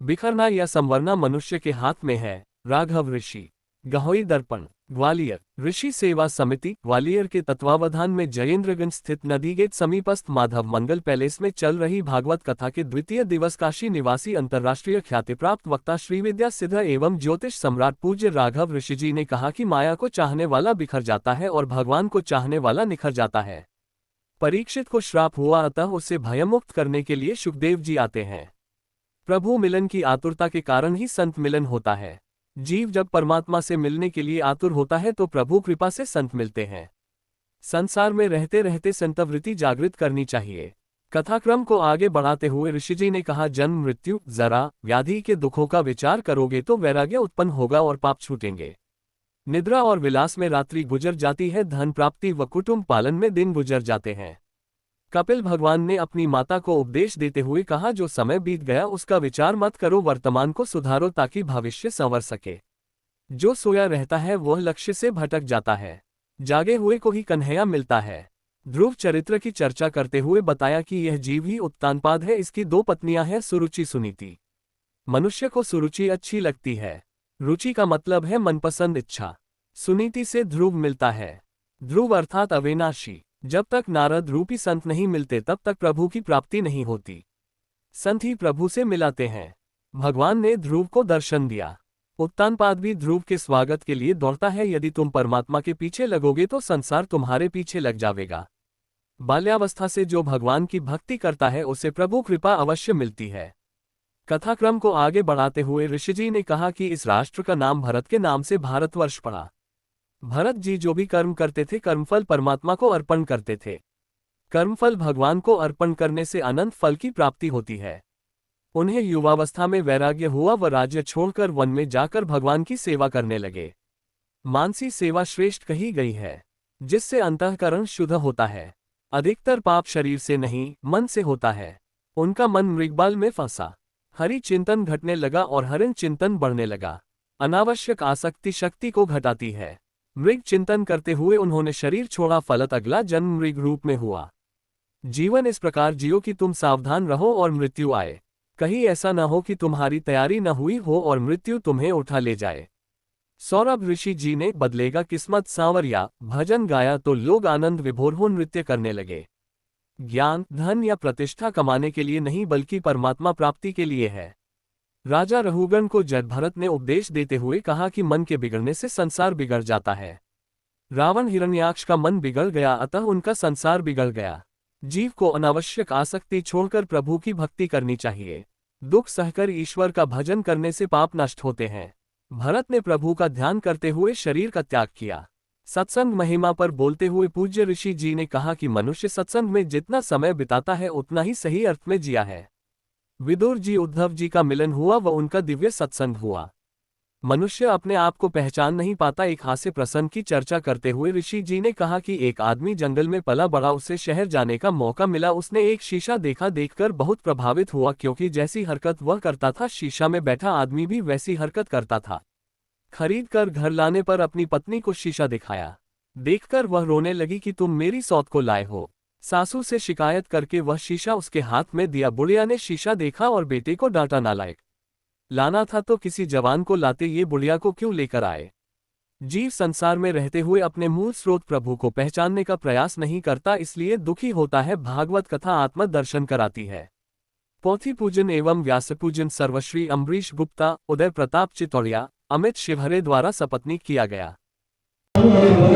बिखरना या संवरना मनुष्य के हाथ में है। राघव ऋषि। गहोई दर्पण, ग्वालियर। ऋषि सेवा समिति ग्वालियर के तत्वावधान में जयेंद्रगंज स्थित नदी गेट समीपस्थ माधव मंगल पैलेस में चल रही भागवत कथा के द्वितीय दिवस काशी निवासी अंतर्राष्ट्रीय ख्याति प्राप्त वक्ता श्रीविद्या सिद्ध एवं ज्योतिष सम्राट पूज्य राघव ऋषि जी ने कहा कि माया को चाहने वाला बिखर जाता है और भगवान को चाहने वाला निखर जाता है। परीक्षित को श्राप हुआ, अतः उसे भयमुक्त करने के लिए सुखदेव जी आते हैं। प्रभु मिलन की आतुरता के कारण ही संत मिलन होता है। जीव जब परमात्मा से मिलने के लिए आतुर होता है तो प्रभु कृपा से संत मिलते हैं। संसार में रहते रहते संतवृत्ति जागृत करनी चाहिए। कथाक्रम को आगे बढ़ाते हुए ऋषिजी ने कहा, जन्म मृत्यु जरा व्याधि के दुखों का विचार करोगे तो वैराग्य उत्पन्न होगा और पाप छूटेंगे। निद्रा और विलास में रात्रि गुजर जाती है, धन प्राप्ति व कुटुंब पालन में दिन गुजर जाते हैं। कपिल भगवान ने अपनी माता को उपदेश देते हुए कहा, जो समय बीत गया उसका विचार मत करो, वर्तमान को सुधारो ताकि भविष्य संवर सके। जो सोया रहता है वह लक्ष्य से भटक जाता है, जागे हुए को ही कन्हैया मिलता है। ध्रुव चरित्र की चर्चा करते हुए बताया कि यह जीव ही उत्तानपाद है, इसकी दो पत्नियां हैं, सुरुचि सुनीति। मनुष्य को सुरुचि अच्छी लगती है। रुचि का मतलब है मनपसंद इच्छा। सुनीति से ध्रुव मिलता है। ध्रुव अर्थात अविनाशी। जब तक नारद रूपी संत नहीं मिलते तब तक प्रभु की प्राप्ति नहीं होती। संत ही प्रभु से मिलाते हैं। भगवान ने ध्रुव को दर्शन दिया। उत्तानपाद भी ध्रुव के स्वागत के लिए दौड़ता है। यदि तुम परमात्मा के पीछे लगोगे तो संसार तुम्हारे पीछे लग जाएगा। बाल्यावस्था से जो भगवान की भक्ति करता है उसे प्रभु कृपा अवश्य मिलती है। कथाक्रम को आगे बढ़ाते हुए ऋषिजी ने कहा कि इस राष्ट्र का नाम भरत के नाम से भारतवर्ष पड़ा। भरत जी जो भी कर्म करते थे कर्मफल परमात्मा को अर्पण करते थे। कर्मफल भगवान को अर्पण करने से अनंत फल की प्राप्ति होती है। उन्हें युवावस्था में वैराग्य हुआ व राज्य छोड़कर वन में जाकर भगवान की सेवा करने लगे। मानसी सेवा श्रेष्ठ कही गई है, जिससे अंतःकरण शुद्ध होता है। अधिकतर पाप शरीर से नहीं मन से होता है। उनका मन मृगबाल में फंसा। हरि चिंतन घटने लगा और हरिन चिंतन बढ़ने लगा। अनावश्यक आसक्ति शक्ति को घटाती है। मृग चिंतन करते हुए उन्होंने शरीर छोड़ा, फलत अगला जन्म मृग रूप में हुआ। जीवन इस प्रकार जियो कि तुम सावधान रहो और मृत्यु आए। कहीं ऐसा न हो कि तुम्हारी तैयारी न हुई हो और मृत्यु तुम्हें उठा ले जाए। सौरभ ऋषि जी ने बदलेगा किस्मत सांवरिया भजन गाया तो लोग आनंद विभोर हो नृत्य करने लगे। ज्ञान धन या प्रतिष्ठा कमाने के लिए नहीं बल्कि परमात्मा प्राप्ति के लिए है। राजा रघुगण को जड़ भरत ने उपदेश देते हुए कहा कि मन के बिगड़ने से संसार बिगड़ जाता है। रावण हिरण्याक्ष का मन बिगड़ गया, अतः उनका संसार बिगड़ गया। जीव को अनावश्यक आसक्ति छोड़कर प्रभु की भक्ति करनी चाहिए। दुख सहकर ईश्वर का भजन करने से पाप नष्ट होते हैं। भरत ने प्रभु का ध्यान करते हुए शरीर का त्याग किया। सत्संग महिमा पर बोलते हुए पूज्य ऋषि जी ने कहा कि मनुष्य सत्संग में जितना समय बिताता है उतना ही सही अर्थ में जिया है। विदुर जी उद्धव जी का मिलन हुआ व उनका दिव्य सत्संग हुआ। मनुष्य अपने आप को पहचान नहीं पाता। एक हास्य प्रसंग की चर्चा करते हुए ऋषि जी ने कहा कि एक आदमी जंगल में पला बड़ा, उसे शहर जाने का मौका मिला। उसने एक शीशा देखा, देखकर बहुत प्रभावित हुआ, क्योंकि जैसी हरकत वह करता था शीशा में बैठा आदमी भी वैसी हरकत करता था। खरीद कर घर लाने पर अपनी पत्नी को शीशा दिखाया। देखकर वह रोने लगी कि तुम मेरी सौत को लाए हो। सासू से शिकायत करके वह शीशा उसके हाथ में दिया। बुढ़िया ने शीशा देखा और बेटे को डांटा, नालायक, लाना था तो किसी जवान को लाते, ये बुढ़िया को क्यों लेकर आए। जीव संसार में रहते हुए अपने मूल स्रोत प्रभु को पहचानने का प्रयास नहीं करता, इसलिए दुखी होता है। भागवत कथा आत्म दर्शन कराती है। पोथी पूजन एवं व्यास पूजन सर्वश्री अम्बरीश गुप्ता, उदय प्रताप चितौड़िया, अमित शिवहरे द्वारा सपत्नीक किया गया। Oh